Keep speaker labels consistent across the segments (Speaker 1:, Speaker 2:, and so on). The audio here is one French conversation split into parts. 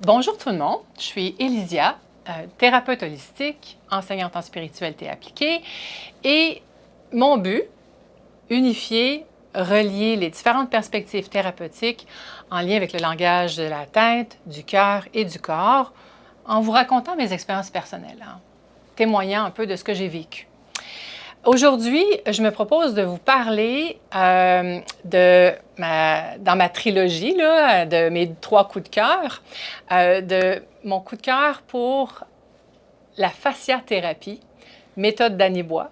Speaker 1: Bonjour tout le monde, je suis Élisia, thérapeute holistique, enseignante en spiritualité appliquée et mon but, unifier, relier les différentes perspectives thérapeutiques en lien avec le langage de la tête, du cœur et du corps en vous racontant mes expériences personnelles, témoignant un peu de ce que j'ai vécu. Aujourd'hui, je me propose de vous parler dans ma trilogie, là, de mes 3 coups de cœur, de mon coup de cœur pour la fasciathérapie, méthode Danny Bois.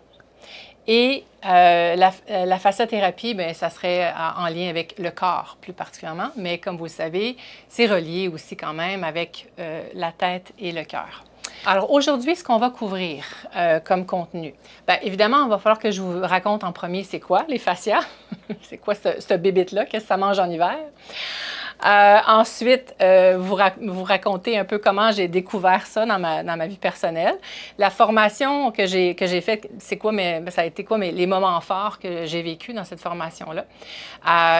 Speaker 1: Et la fasciathérapie, bien, ça serait en lien avec le corps plus particulièrement, mais comme vous le savez, c'est relié aussi quand même avec la tête et le cœur. Alors aujourd'hui, ce qu'on va couvrir comme contenu, bien, évidemment, il va falloir que je vous raconte en premier c'est quoi les fascias, c'est quoi ce bébite-là, qu'est-ce que ça mange en hiver. Ensuite, vous raconter un peu comment j'ai découvert ça dans ma vie personnelle. La formation que j'ai faite, c'est quoi, ça a été quoi les moments forts que j'ai vécu dans cette formation-là.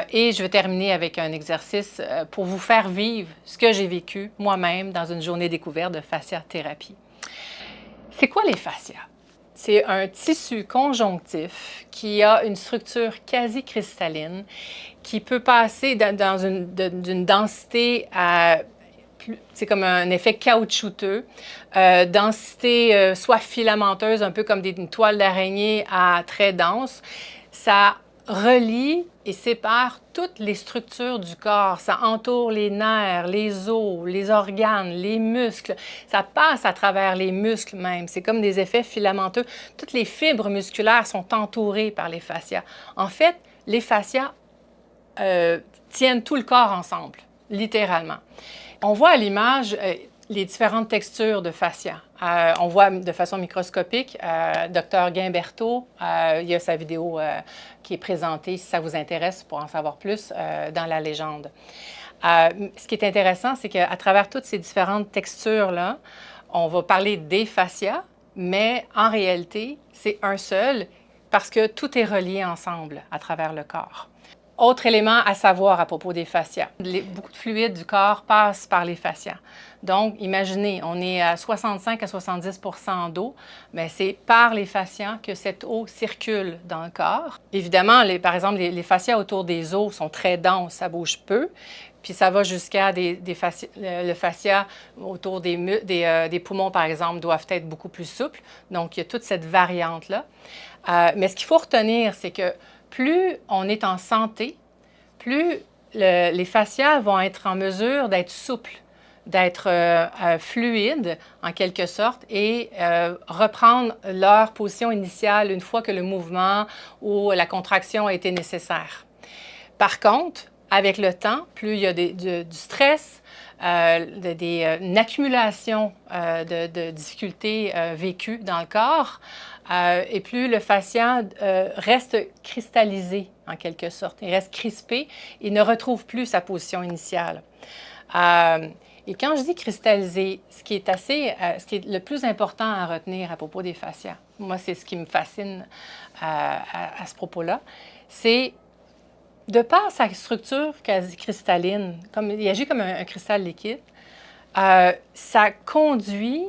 Speaker 1: Et je vais terminer avec un exercice pour vous faire vivre ce que j'ai vécu moi-même dans une journée découverte de fasciathérapie. C'est quoi les fascias? C'est un tissu conjonctif qui a une structure quasi cristalline qui peut passer d'une densité à... C'est comme un effet caoutchouteux, densité soit filamenteuse, un peu comme une toile d'araignée à très dense. Ça relie et sépare toutes les structures du corps. Ça entoure les nerfs, les os, les organes, les muscles. Ça passe à travers les muscles même. C'est comme des effets filamenteux. Toutes les fibres musculaires sont entourées par les fascias. En fait, les fascias tiennent tout le corps ensemble, littéralement. On voit à l'image les différentes textures de fascia. On voit de façon microscopique. Dr Guimberteau, il y a sa vidéo qui est présentée, si ça vous intéresse, pour en savoir plus, dans la légende. Ce qui est intéressant, c'est qu'à travers toutes ces différentes textures-là, on va parler des fascias, mais en réalité, c'est un seul parce que tout est relié ensemble à travers le corps. Autre élément à savoir à propos des fascias. Beaucoup de fluides du corps passent par les fascias. Donc, imaginez, on est à 65 à 70 d'eau, mais c'est par les fascias que cette eau circule dans le corps. Évidemment, par exemple, les fascias autour des os sont très denses, ça bouge peu. Puis ça va jusqu'à le fascia autour des poumons, par exemple, doivent être beaucoup plus souples. Donc, il y a toute cette variante-là. Mais ce qu'il faut retenir, c'est que plus on est en santé, plus les fascias vont être en mesure d'être souples, d'être fluides en quelque sorte et reprendre leur position initiale une fois que le mouvement ou la contraction a été nécessaire. Par contre, avec le temps, plus il y a du stress, une accumulation de difficultés vécues dans le corps, et plus le fascia reste cristallisé en quelque sorte, il reste crispé, il ne retrouve plus sa position initiale. Et quand je dis cristallisé, ce qui est le plus important à retenir à propos des fascias, moi c'est ce qui me fascine à ce propos-là, c'est de par sa structure quasi cristalline, il agit comme un cristal liquide, ça conduit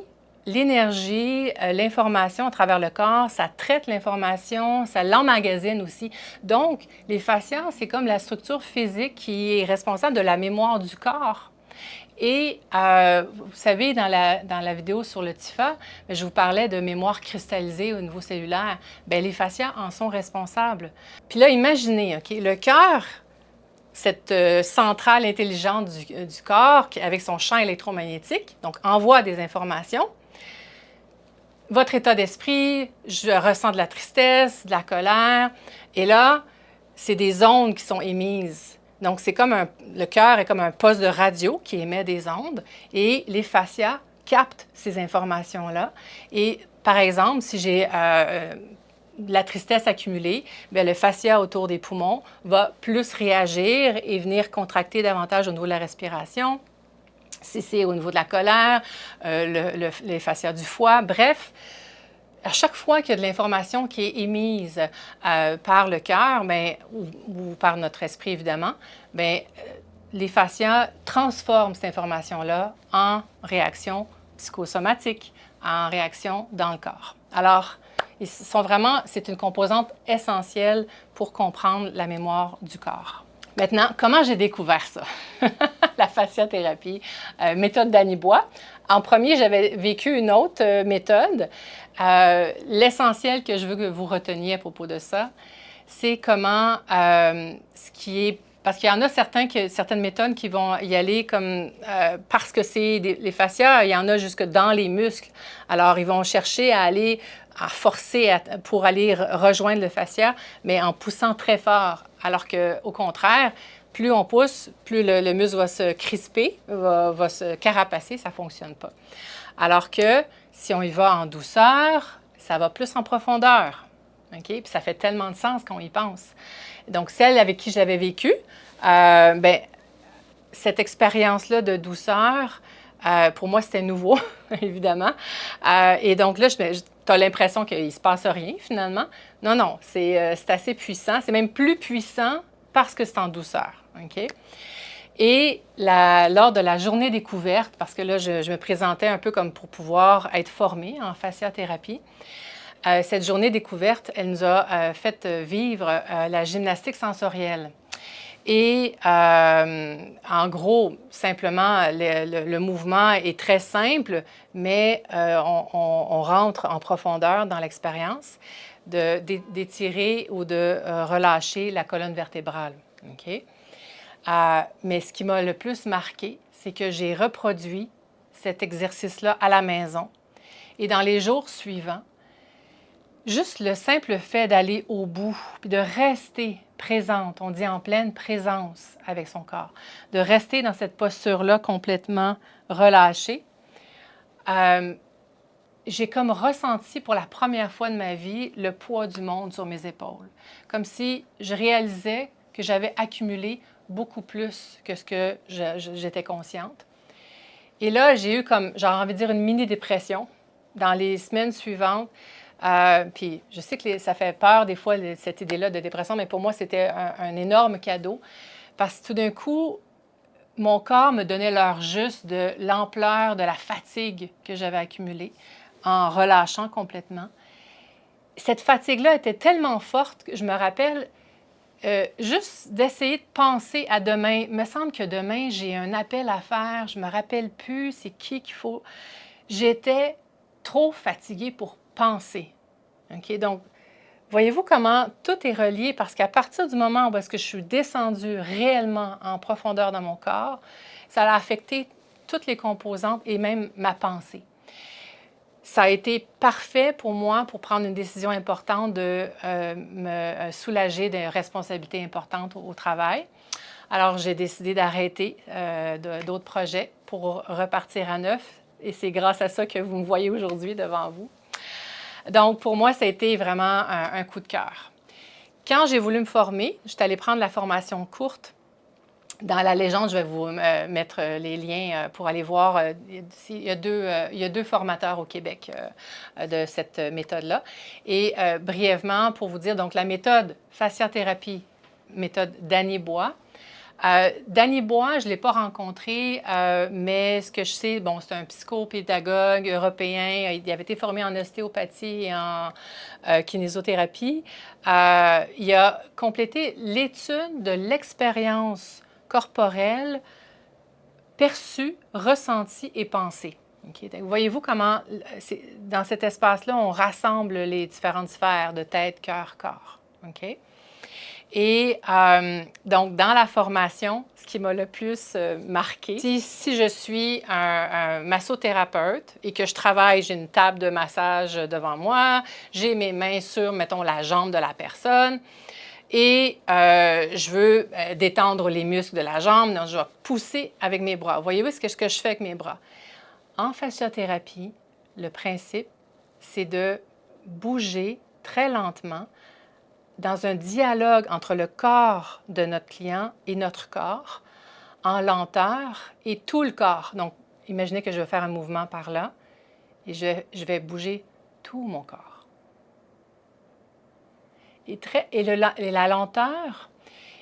Speaker 1: l'énergie, l'information à travers le corps, ça traite l'information, ça l'emmagasine aussi. Donc, les fascias, c'est comme la structure physique qui est responsable de la mémoire du corps. Et vous savez, dans la vidéo sur le TIFA, je vous parlais de mémoire cristallisée au niveau cellulaire. Bien, les fascias en sont responsables. Puis là, imaginez, OK, le cœur, cette centrale intelligente du corps, avec son champ électromagnétique, donc envoie des informations. Votre état d'esprit, je ressens de la tristesse, de la colère. Et là, c'est des ondes qui sont émises. Donc, le cœur est comme un poste de radio qui émet des ondes et les fascias captent ces informations-là. Et par exemple, si j'ai de la tristesse accumulée, bien, le fascia autour des poumons va plus réagir et venir contracter davantage au niveau de la respiration. Si c'est au niveau de la colère, les fascias du foie, bref. À chaque fois qu'il y a de l'information qui est émise par le cœur, ou par notre esprit, évidemment, bien, les fascias transforment cette information-là en réaction psychosomatique, en réaction dans le corps. Alors, c'est une composante essentielle pour comprendre la mémoire du corps. Maintenant, comment j'ai découvert ça? La fasciathérapie, méthode Danny Bois. En premier, j'avais vécu une autre méthode. L'essentiel que je veux que vous reteniez à propos de ça, c'est comment parce qu'il y en a certaines méthodes qui vont y aller comme parce que c'est les fascias, il y en a jusque dans les muscles. Alors, ils vont chercher à forcer pour aller rejoindre le fascia, mais en poussant très fort. Alors qu'au contraire, plus on pousse, plus le muscle va se crisper, va se carapacer, ça ne fonctionne pas. Alors que si on y va en douceur, ça va plus en profondeur. Okay? Puis ça fait tellement de sens quand on y pense. Donc, celle avec qui j'avais vécu, cette expérience-là de douceur, pour moi, c'était nouveau, évidemment. Et donc là, tu as l'impression qu'il ne se passe rien, finalement. Non, non, c'est assez puissant. C'est même plus puissant parce que c'est en douceur. Okay? Et lors de la journée découverte, parce que là, je me présentais un peu comme pour pouvoir être formée en fasciathérapie, cette journée découverte, elle nous a fait vivre la gymnastique sensorielle. Et en gros, simplement, le mouvement est très simple, mais on rentre en profondeur dans l'expérience d'étirer ou de relâcher la colonne vertébrale. Okay? Mais ce qui m'a le plus marqué, c'est que j'ai reproduit cet exercice-là à la maison. Et dans les jours suivants, juste le simple fait d'aller au bout, puis de rester présente, on dit en pleine présence avec son corps, de rester dans cette posture-là complètement relâchée, j'ai comme ressenti pour la première fois de ma vie le poids du monde sur mes épaules. Comme si je réalisais que j'avais accumulé beaucoup plus que ce que j'étais consciente. Et là, j'ai eu comme, j'ai envie de dire, une mini-dépression dans les semaines suivantes. Puis je sais que ça fait peur des fois, cette idée-là de dépression, mais pour moi, c'était un énorme cadeau parce que tout d'un coup, mon corps me donnait l'heure juste de l'ampleur de la fatigue que j'avais accumulée en relâchant complètement. Cette fatigue-là était tellement forte que je me rappelle juste d'essayer de penser à demain. Il me semble que demain, j'ai un appel à faire, je ne me rappelle plus c'est qui qu'il faut. J'étais trop fatiguée pour penser. Okay? Donc, voyez-vous comment tout est relié parce qu'à partir du moment où est-ce que je suis descendue réellement en profondeur dans mon corps, ça a affecté toutes les composantes et même ma pensée. Ça a été parfait pour moi pour prendre une décision importante de me soulager des responsabilités importantes au travail. Alors, j'ai décidé d'arrêter d'autres projets pour repartir à neuf et c'est grâce à ça que vous me voyez aujourd'hui devant vous. Donc, pour moi, ça a été vraiment un coup de cœur. Quand j'ai voulu me former, je suis allée prendre la formation courte. Dans la légende, je vais vous mettre les liens pour aller voir. Il y a deux formateurs au Québec de cette méthode-là. Et brièvement, pour vous dire, donc la méthode fasciathérapie, méthode Danny Bois. Danny Bois, je ne l'ai pas rencontré, mais ce que je sais, bon, c'est un psychopédagogue européen. Il avait été formé en ostéopathie et en kinésiothérapie. Il a complété l'étude de l'expérience corporelle perçue, ressentie et pensée. Okay? Voyez-vous comment, dans cet espace-là, on rassemble les différentes sphères de tête, cœur, corps. Okay? Et donc, dans la formation, ce qui m'a le plus marqué, si je suis un massothérapeute et que je travaille, j'ai une table de massage devant moi, j'ai mes mains sur, mettons, la jambe de la personne, et je veux détendre les muscles de la jambe, donc je vais pousser avec mes bras. Voyez-vous ce que je fais avec mes bras? En fasciothérapie, le principe, c'est de bouger très lentement dans un dialogue entre le corps de notre client et notre corps, en lenteur et tout le corps. Donc, imaginez que je vais faire un mouvement par là et je vais bouger tout mon corps. Et la lenteur,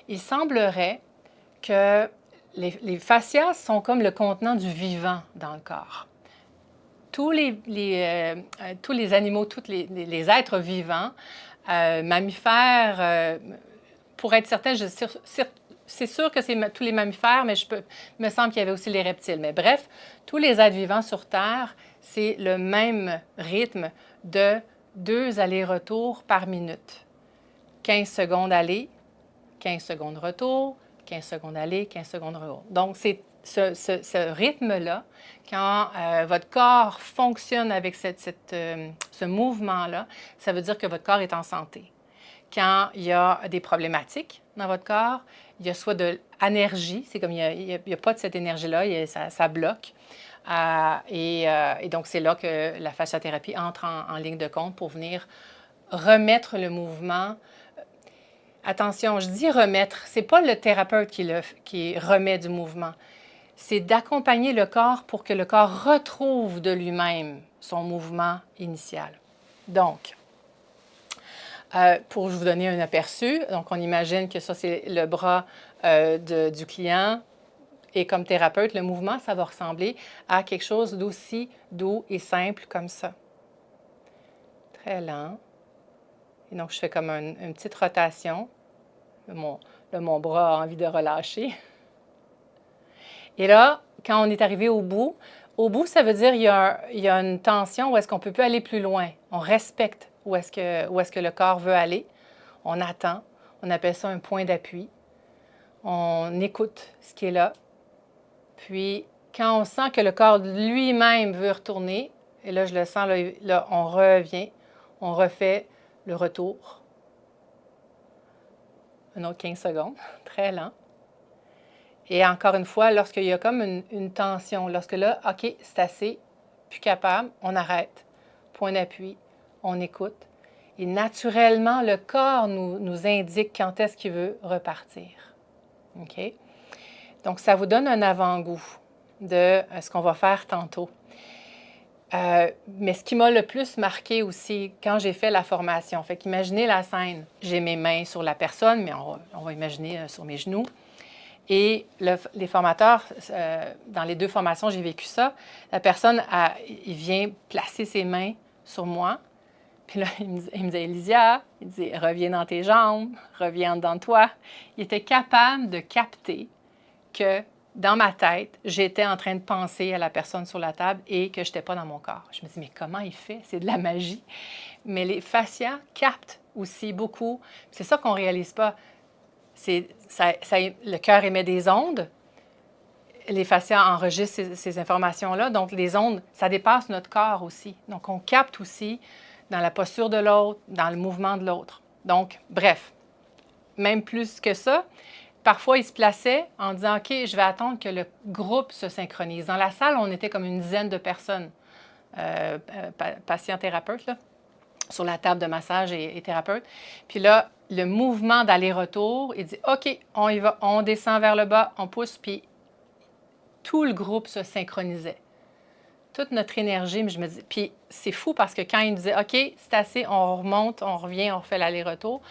Speaker 1: il semblerait que les fascias sont comme le contenant du vivant dans le corps. Tous les animaux, tous les êtres vivants, mammifères, pour être certain, c'est sûr que c'est tous les mammifères, mais il me semble qu'il y avait aussi les reptiles. Mais bref, tous les êtres vivants sur Terre, c'est le même rythme de 2 allers-retours par minute. 15 secondes aller, 15 secondes retour, 15 secondes aller, 15 secondes retour. Donc, c'est ce rythme-là, quand votre corps fonctionne avec ce mouvement-là, ça veut dire que votre corps est en santé. Quand il y a des problématiques dans votre corps, il y a soit de l'énergie, c'est comme il n'y a pas de cette énergie-là, ça bloque. Et donc, c'est là que la fasciathérapie entre en ligne de compte pour venir remettre le mouvement. Attention, je dis remettre, ce n'est pas le thérapeute qui remet du mouvement. C'est d'accompagner le corps pour que le corps retrouve de lui-même son mouvement initial. Donc, pour vous donner un aperçu, donc on imagine que ça, c'est le bras du client. Et comme thérapeute, le mouvement, ça va ressembler à quelque chose d'aussi doux et simple comme ça. Très lent. Et donc, je fais comme une petite rotation. Mon bras a envie de relâcher. Et là, quand on est arrivé au bout, ça veut dire qu'il y a une tension où est-ce qu'on ne peut plus aller plus loin. On respecte où est-ce que le corps veut aller. On attend. On appelle ça un point d'appui. On écoute ce qui est là. Puis, quand on sent que le corps lui-même veut retourner, et là, je le sens, là, on revient, on refait le retour. Un autre 15 secondes, très lent. Et encore une fois, lorsqu'il y a comme une tension, lorsque là, OK, c'est assez, plus capable, on arrête. Point d'appui, on écoute. Et naturellement, le corps nous indique quand est-ce qu'il veut repartir. OK? Donc, ça vous donne un avant-goût de ce qu'on va faire tantôt. Mais ce qui m'a le plus marqué aussi, quand j'ai fait la formation, fait qu'imaginez la scène, j'ai mes mains sur la personne, mais on va imaginer sur mes genoux. Et les formateurs, dans les 2 formations, j'ai vécu ça. La personne, il vient placer ses mains sur moi. Puis là, il me dit, Élysia, il dit, reviens dans tes jambes, reviens dans toi. Il était capable de capter que dans ma tête, j'étais en train de penser à la personne sur la table et que je n'étais pas dans mon corps. Je me dis, mais comment il fait? C'est de la magie. Mais les fascias captent aussi beaucoup. C'est ça qu'on ne réalise pas. Le cœur émet des ondes. Les fascias enregistrent ces informations-là. Donc, les ondes, ça dépasse notre corps aussi. Donc, on capte aussi dans la posture de l'autre, dans le mouvement de l'autre. Donc, bref, même plus que ça, parfois, ils se plaçaient en disant, OK, je vais attendre que le groupe se synchronise. Dans la salle, on était comme une dizaine de personnes, patients-thérapeutes, là, sur la table de massage et thérapeute. Puis là, le mouvement d'aller-retour, il dit, OK, on y va, on descend vers le bas, on pousse, puis tout le groupe se synchronisait. Toute notre énergie, mais je me dis, puis c'est fou parce que quand il me disait, OK, c'est assez, on remonte, on revient, on refait l'aller-retour,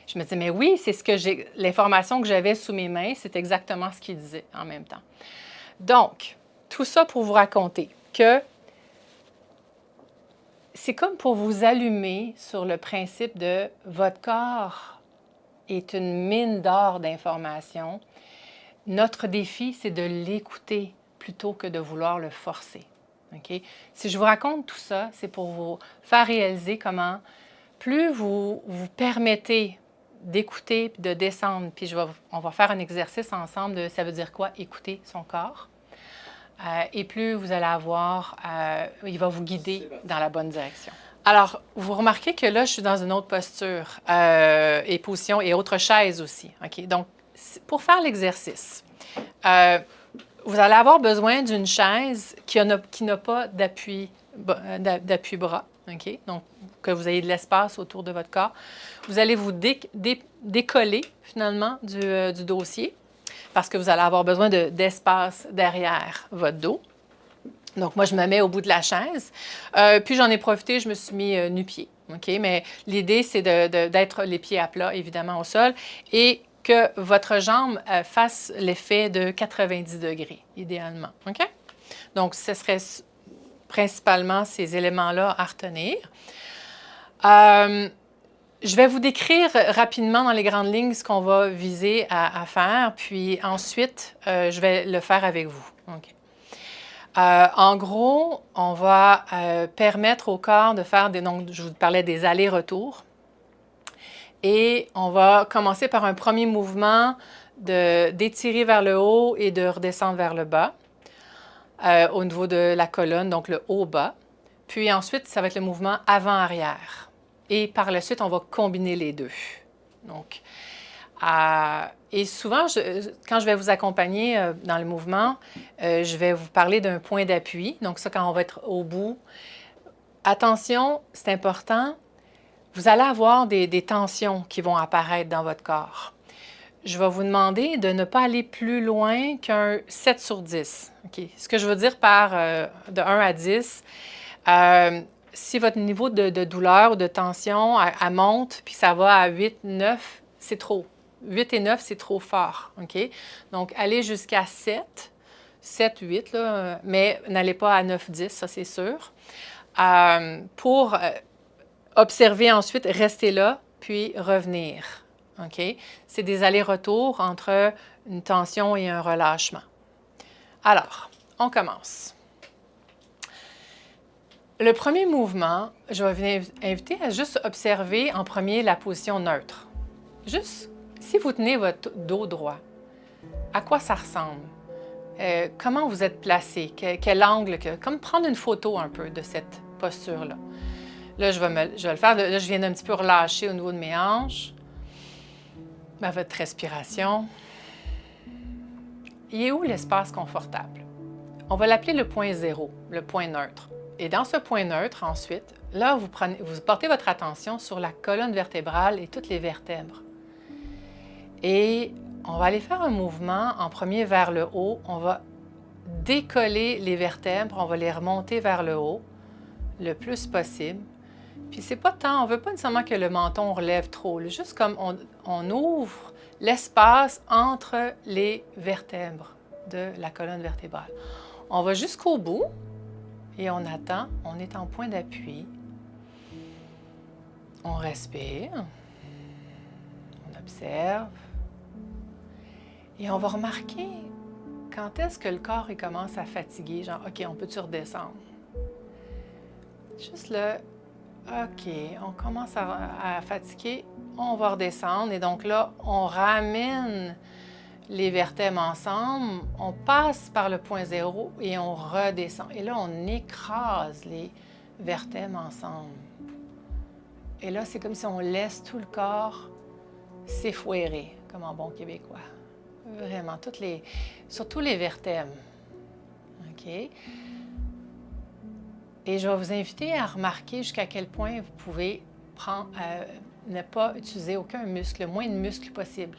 Speaker 1: je me disais, mais oui, c'est l'information que j'avais sous mes mains, c'est exactement ce qu'il disait en même temps. Donc, tout ça pour vous raconter que c'est comme pour vous allumer sur le principe de votre corps est une mine d'or d'informations. Notre défi, c'est de l'écouter plutôt que de vouloir le forcer. Okay? Si je vous raconte tout ça, c'est pour vous faire réaliser comment plus vous permettez d'écouter et de descendre, puis on va faire un exercice ensemble de ça veut dire quoi, écouter son corps. Et plus vous allez avoir, il va vous guider dans la bonne direction. Alors, vous remarquez que là, je suis dans une autre posture et position et autre chaise aussi. OK? Donc, pour faire l'exercice, vous allez avoir besoin d'une chaise qui n'a pas d'appui-bras. OK? Donc, que vous ayez de l'espace autour de votre corps. Vous allez vous décoller, finalement, du dossier parce que vous allez avoir besoin d'espace derrière votre dos. Donc, moi, je me mets au bout de la chaise. Puis, j'en ai profité, je me suis mis nu-pied. OK? Mais l'idée, c'est d'être les pieds à plat, évidemment, au sol. Et que votre jambe fasse l'effet de 90 degrés, idéalement. OK? Donc, ce serait principalement ces éléments-là à retenir. Je vais vous décrire rapidement dans les grandes lignes ce qu'on va viser à faire, puis ensuite, je vais le faire avec vous. Okay. En gros, on va permettre au corps de faire donc je vous parlais des allers-retours. Et on va commencer par un premier mouvement d'étirer vers le haut et de redescendre vers le bas au niveau de la colonne, donc le haut-bas. Puis ensuite, ça va être le mouvement avant-arrière. Et par la suite, on va combiner les deux. Donc, et souvent, quand je vais vous accompagner dans le mouvement, je vais vous parler d'un point d'appui. Donc ça, quand on va être au bout. Attention, c'est important, vous allez avoir des tensions qui vont apparaître dans votre corps. Je vais vous demander de ne pas aller plus loin qu'un 7 sur 10. Okay. Ce que je veux dire par de 1 à 10, si votre niveau de douleur ou de tension elle monte, puis ça va à 8, 9, c'est trop. 8 et 9, c'est trop fort. Okay? Donc, allez jusqu'à 7, 7, 8, là, mais n'allez pas à 9, 10, ça c'est sûr. Pour observer ensuite, rester là, puis revenir. Okay? C'est des allers-retours entre une tension et un relâchement. Alors, on commence. Le premier mouvement, je vais vous inviter à juste observer en premier la position neutre. Juste, si vous tenez votre dos droit, à quoi ça ressemble? Comment vous êtes placé? Quel angle? Comme prendre une photo un peu de cette posture-là. Là, je vais le faire. Là, je viens d'un petit peu relâcher au niveau de mes hanches. Votre respiration. Il est où l'espace confortable? On va l'appeler le point zéro, le point neutre. Et dans ce point neutre, ensuite, là, vous portez votre attention sur la colonne vertébrale et toutes les vertèbres. Et on va aller faire un mouvement en premier vers le haut. On va décoller les vertèbres, on va les remonter vers le haut le plus possible. Puis c'est pas tant, on veut pas nécessairement que le menton relève trop, juste comme on ouvre l'espace entre les vertèbres de la colonne vertébrale. On va jusqu'au bout et on attend, on est en point d'appui. On respire, on observe et on va remarquer quand est-ce que le corps il commence à fatiguer, genre OK, on peut-tu redescendre? Juste là, OK, on commence à fatiguer, on va redescendre et donc là, on ramène les vertèbres ensemble, on passe par le point zéro et on redescend. Et là, on écrase les vertèbres ensemble. Et là, c'est comme si on laisse tout le corps s'effouérer, comme en bon québécois. Vraiment, surtout les vertèbres. OK? Et je vais vous inviter à remarquer jusqu'à quel point vous pouvez ne pas utiliser aucun muscle, le moins de muscles possible.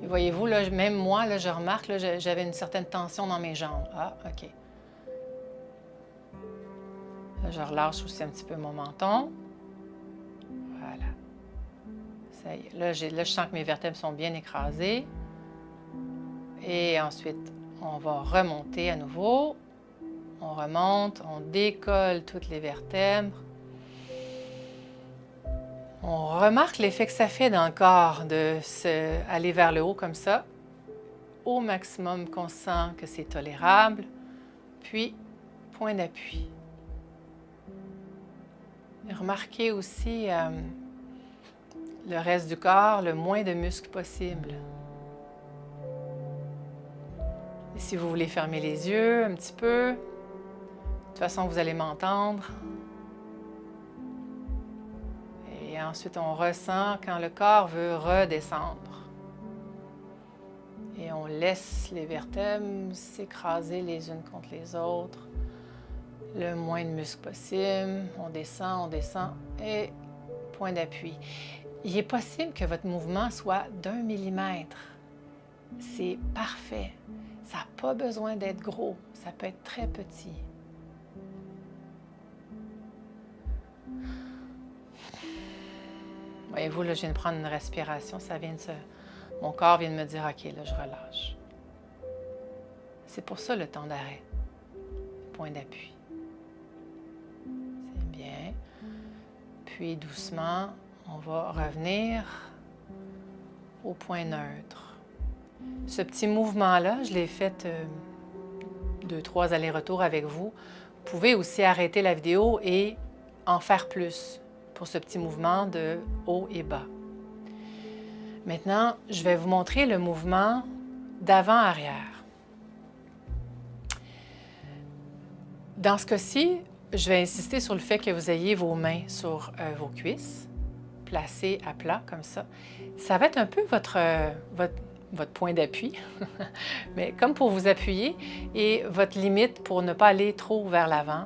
Speaker 1: Et voyez-vous, là, même moi, là, je remarque, là, j'avais une certaine tension dans mes jambes. Ah, OK. Là, je relâche aussi un petit peu mon menton. Voilà. Ça y est. Là, je sens que mes vertèbres sont bien écrasées. Et ensuite, on va remonter à nouveau. On remonte, on décolle toutes les vertèbres. On remarque l'effet que ça fait dans le corps aller vers le haut comme ça, au maximum qu'on sent que c'est tolérable, puis point d'appui. Remarquez aussi le reste du corps, le moins de muscles possible. Et si vous voulez fermer les yeux un petit peu, de toute façon vous allez m'entendre. Et ensuite, on ressent quand le corps veut redescendre. Et on laisse les vertèbres s'écraser les unes contre les autres. Le moins de muscles possible. On descend et point d'appui. Il est possible que votre mouvement soit d'1 millimètre. C'est parfait. Ça n'a pas besoin d'être gros. Ça peut être très petit. Voyez-vous, là, je viens de prendre une respiration. Mon corps vient de me dire, OK, là, je relâche. C'est pour ça le temps d'arrêt. Point d'appui. C'est bien. Puis, doucement, on va revenir au point neutre. Ce petit mouvement-là, je l'ai fait 2-3 allers-retours avec vous. Vous pouvez aussi arrêter la vidéo et en faire plus pour ce petit mouvement de haut et bas. Maintenant, je vais vous montrer le mouvement d'avant-arrière. Dans ce cas-ci, je vais insister sur le fait que vous ayez vos mains sur vos cuisses, placées à plat comme ça. Ça va être un peu votre point d'appui, mais comme pour vous appuyer, et votre limite pour ne pas aller trop vers l'avant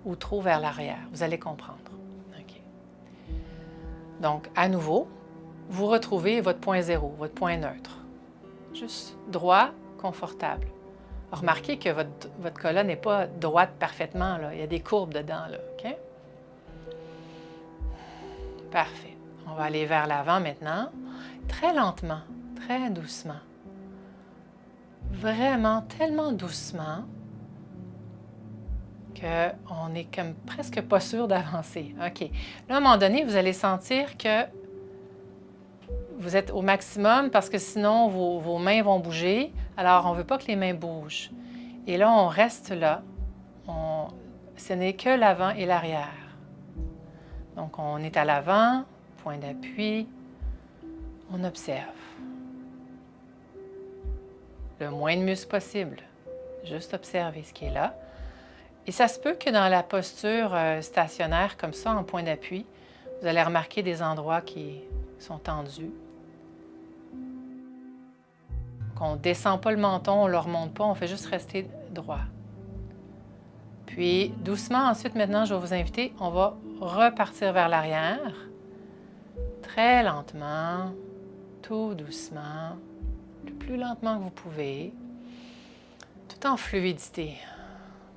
Speaker 1: ou trop vers l'arrière. Vous allez comprendre. Okay. Donc, à nouveau, vous retrouvez votre point zéro, votre point neutre. Juste droit, confortable. Remarquez que votre colonne n'est pas droite parfaitement, là. Il y a des courbes dedans, là. OK? Parfait. On va aller vers l'avant maintenant, très lentement, très doucement. Vraiment tellement doucement qu'on est comme presque pas sûr d'avancer. OK. Là, à un moment donné, vous allez sentir que vous êtes au maximum parce que sinon, vos mains vont bouger. Alors, on ne veut pas que les mains bougent. Et là, on reste là. Ce n'est que l'avant et l'arrière. Donc, on est à l'avant, point d'appui, on observe. Le moins de muscles possible. Juste observer ce qui est là. Et ça se peut que dans la posture stationnaire, comme ça, en point d'appui, vous allez remarquer des endroits qui sont tendus. On ne descend pas le menton, on ne le remonte pas, on fait juste rester droit. Puis, doucement, ensuite, maintenant, je vais vous inviter, on va repartir vers l'arrière, très lentement, tout doucement, le plus lentement que vous pouvez, tout en fluidité,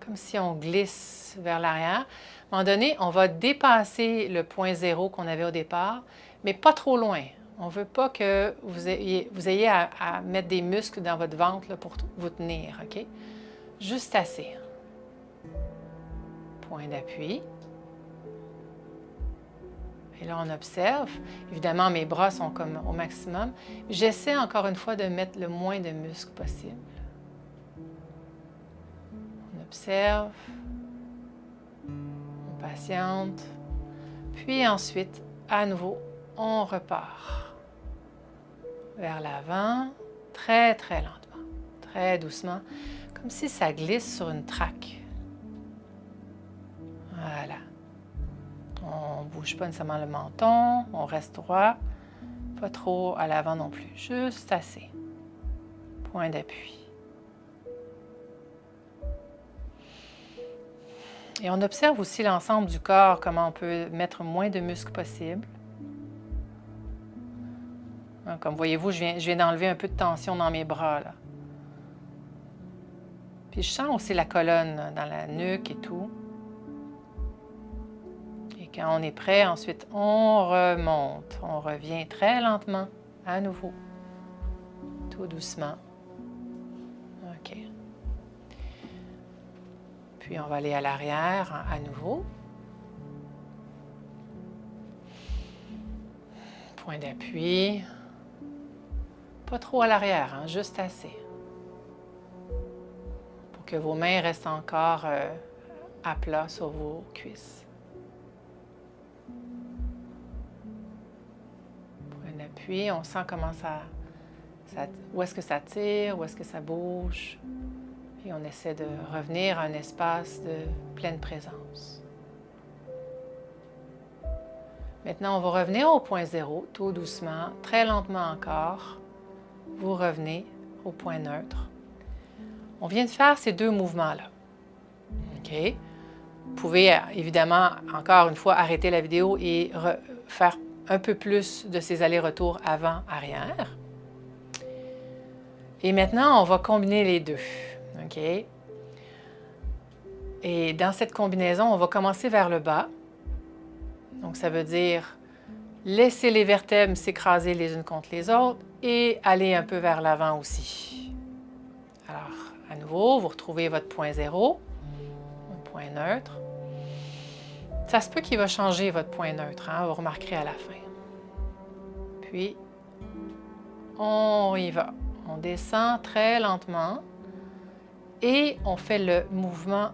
Speaker 1: comme si on glisse vers l'arrière. À un moment donné, on va dépasser le point zéro qu'on avait au départ, mais pas trop loin. On ne veut pas que vous ayez à mettre des muscles dans votre ventre là, pour vous tenir, OK? Juste assez. Point d'appui. Et là, on observe. Évidemment, mes bras sont comme au maximum. J'essaie encore une fois de mettre le moins de muscles possible. On observe. On patiente. Puis ensuite, à nouveau, on repart vers l'avant, très, très lentement, très doucement, comme si ça glisse sur une traque. Voilà. On ne bouge pas nécessairement le menton, on reste droit, pas trop à l'avant non plus, juste assez. Point d'appui. Et on observe aussi l'ensemble du corps, comment on peut mettre moins de muscles possible. Comme voyez-vous, je viens d'enlever un peu de tension dans mes bras, là. Puis je sens aussi la colonne dans la nuque et tout. Et quand on est prêt, ensuite, on remonte. On revient très lentement, à nouveau. Tout doucement. OK. Puis on va aller à l'arrière, à nouveau. Point d'appui. Pas trop à l'arrière, hein, juste assez. Pour que vos mains restent encore à plat sur vos cuisses. Point d'appui, on sent comment où est-ce que ça tire, où est-ce que ça bouge. Puis on essaie de revenir à un espace de pleine présence. Maintenant, on va revenir au point zéro, tout doucement, très lentement encore. Vous revenez au point neutre. On vient de faire ces deux mouvements-là. OK? Vous pouvez évidemment, encore une fois, arrêter la vidéo et faire un peu plus de ces allers-retours avant-arrière. Et maintenant, on va combiner les deux. OK? Et dans cette combinaison, on va commencer vers le bas. Donc, ça veut dire Laissez les vertèbres s'écraser les unes contre les autres et aller un peu vers l'avant aussi. Alors, à nouveau, vous retrouvez votre point zéro, votre point neutre. Ça se peut qu'il va changer votre point neutre, hein, vous remarquerez à la fin. Puis, on y va. On descend très lentement et on fait le mouvement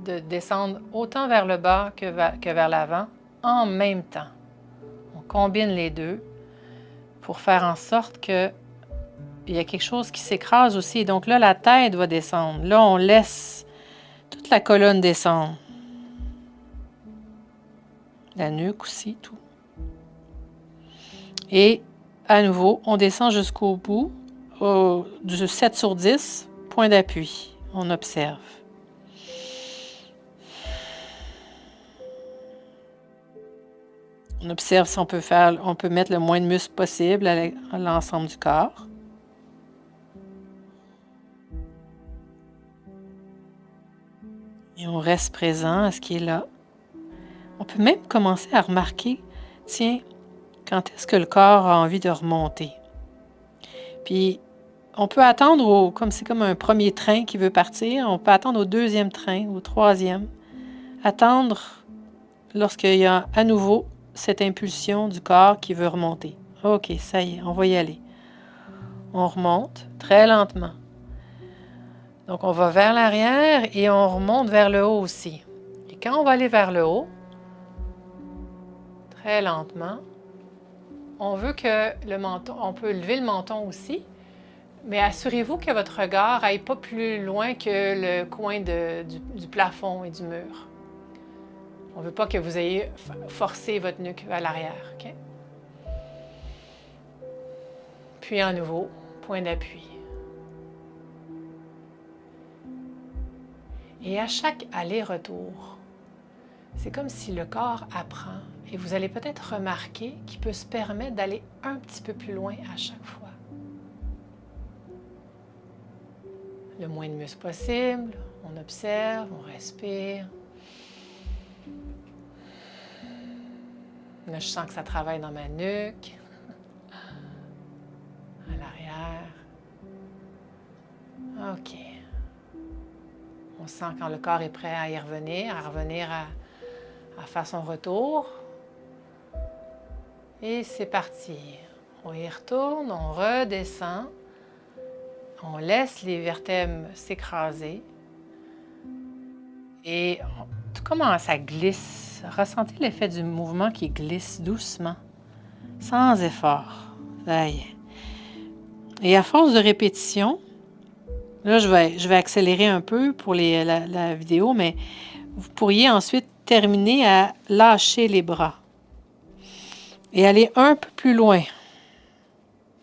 Speaker 1: de descendre autant vers le bas que vers l'avant en même temps. On combine les deux pour faire en sorte qu'il y a quelque chose qui s'écrase aussi. Donc là, la tête va descendre. Là, on laisse toute la colonne descendre. La nuque aussi, tout. Et à nouveau, on descend jusqu'au bout, du 7 sur 10, point d'appui. On observe. On observe si on peut mettre le moins de muscles possible à l'ensemble du corps. Et on reste présent à ce qui est là. On peut même commencer à remarquer, tiens, quand est-ce que le corps a envie de remonter. Puis, on peut attendre, comme c'est comme un premier train qui veut partir, on peut attendre au deuxième train, au troisième. Attendre lorsqu'il y a à nouveau cette impulsion du corps qui veut remonter. OK, ça y est, on va y aller. On remonte très lentement. Donc, on va vers l'arrière et on remonte vers le haut aussi. Et quand on va aller vers le haut, très lentement, on veut que le menton, on peut lever le menton aussi, mais assurez-vous que votre regard n'aille pas plus loin que le coin du plafond et du mur. On ne veut pas que vous ayez forcé votre nuque vers l'arrière. Okay? Puis à nouveau, point d'appui. Et à chaque aller-retour, c'est comme si le corps apprend et vous allez peut-être remarquer qu'il peut se permettre d'aller un petit peu plus loin à chaque fois. Le moins de muscles possible, on observe, on respire. Là, je sens que ça travaille dans ma nuque, à l'arrière. OK. On sent quand le corps est prêt à y revenir, à faire son retour. Et c'est parti. On y retourne, on redescend. On laisse les vertèbres s'écraser. Et tout commence, ça glisse. Ressentez l'effet du mouvement qui glisse doucement, sans effort. Ça y est. Et à force de répétition, là, je vais accélérer un peu pour la vidéo, mais vous pourriez ensuite terminer à lâcher les bras et aller un peu plus loin.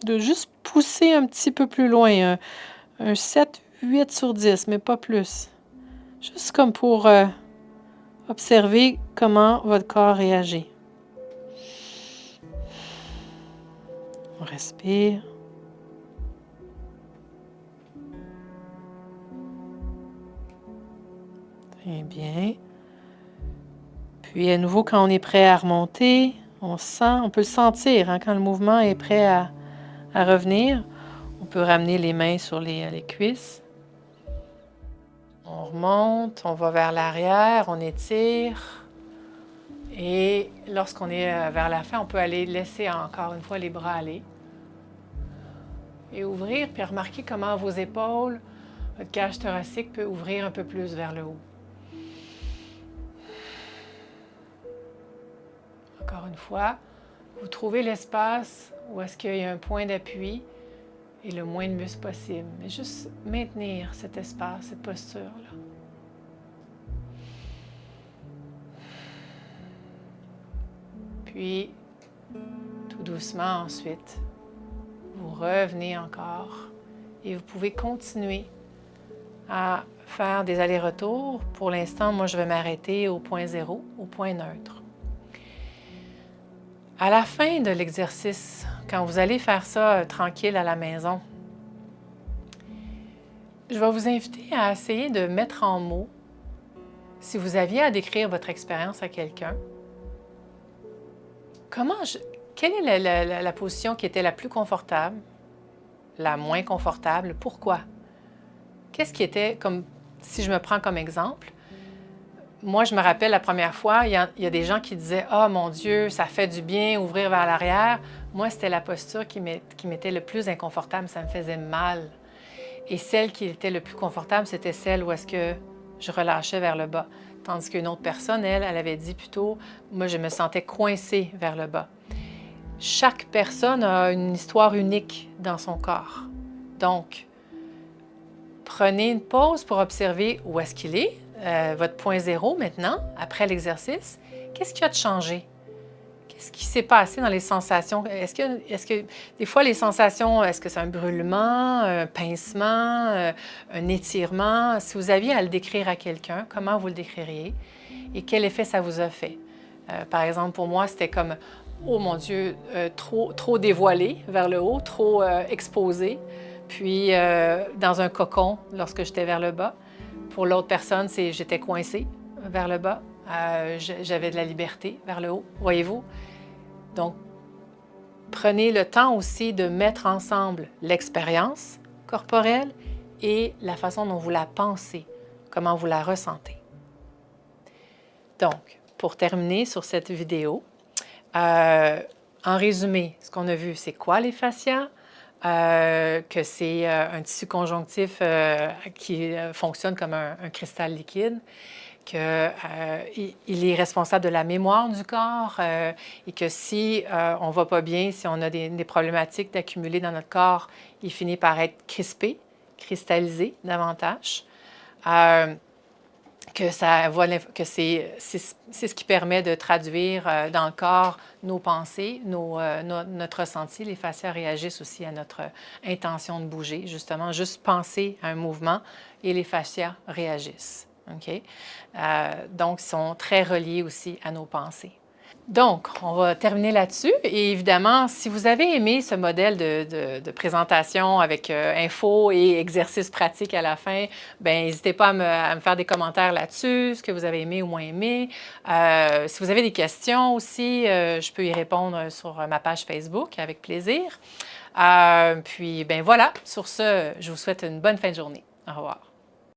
Speaker 1: De juste pousser un petit peu plus loin, un 7, 8 sur 10, mais pas plus. Juste comme pour observer comment votre corps réagit. On respire. Très bien. Puis à nouveau, quand on est prêt à remonter, on peut le sentir, hein, quand le mouvement est prêt à revenir. On peut ramener les mains sur les cuisses. On remonte, on va vers l'arrière, on étire. Et lorsqu'on est vers la fin, on peut aller laisser encore une fois les bras aller. Et ouvrir, puis remarquer comment vos épaules, votre cage thoracique peut ouvrir un peu plus vers le haut. Encore une fois, vous trouvez l'espace où est-ce qu'il y a un point d'appui et le moins de muscles possible. Mais juste maintenir cet espace, cette posture-là. Puis, tout doucement ensuite, vous revenez encore et vous pouvez continuer à faire des allers-retours. Pour l'instant, moi, je vais m'arrêter au point zéro, au point neutre. À la fin de l'exercice, quand vous allez faire ça tranquille à la maison, je vais vous inviter à essayer de mettre en mots, si vous aviez à décrire votre expérience à quelqu'un, quelle est la position qui était la plus confortable, la moins confortable? Pourquoi? Qu'est-ce qui était comme, si je me prends comme exemple, moi, je me rappelle la première fois, il y a des gens qui disaient « Ah, mon Dieu, ça fait du bien, ouvrir vers l'arrière. » Moi, c'était la posture qui m'était le plus inconfortable, ça me faisait mal. Et celle qui était le plus confortable, c'était celle où est-ce que je relâchais vers le bas. Tandis qu'une autre personne, elle avait dit plutôt « Moi, je me sentais coincée vers le bas. » Chaque personne a une histoire unique dans son corps. Donc, prenez une pause pour observer où est-ce qu'il est, votre point zéro maintenant, après l'exercice. Qu'est-ce qui a changé? Qu'est-ce qui s'est passé dans les sensations? Est-ce que des fois, les sensations, est-ce que c'est un brûlement, un pincement, un étirement? Si vous aviez à le décrire à quelqu'un, comment vous le décririez? Et quel effet ça vous a fait? Par exemple, pour moi, c'était comme, oh mon Dieu, trop dévoilé vers le haut, trop exposé, puis dans un cocon lorsque j'étais vers le bas. Pour l'autre personne, c'est j'étais coincée vers le bas, j'avais de la liberté vers le haut, voyez-vous? Donc, prenez le temps aussi de mettre ensemble l'expérience corporelle et la façon dont vous la pensez, comment vous la ressentez. Donc, pour terminer sur cette vidéo, en résumé, ce qu'on a vu, c'est quoi les fascias? Que c'est un tissu conjonctif qui fonctionne comme un cristal liquide, qu'il est responsable de la mémoire du corps et que si on ne va pas bien, si on a des problématiques d'accumuler dans notre corps, il finit par être crispé, cristallisé davantage. Que c'est ce qui permet de traduire dans le corps nos pensées, notre ressenti. Les fascias réagissent aussi à notre intention de bouger, justement, juste penser à un mouvement et les fascias réagissent. Okay? Donc, ils sont très reliés aussi à nos pensées. Donc, on va terminer là-dessus. Et évidemment, si vous avez aimé ce modèle de présentation avec info et exercices pratiques à la fin, bien, n'hésitez pas à me faire des commentaires là-dessus, ce que vous avez aimé ou moins aimé. Si vous avez des questions aussi, je peux y répondre sur ma page Facebook avec plaisir. Puis, bien voilà, sur ce, je vous souhaite une bonne fin de journée. Au revoir.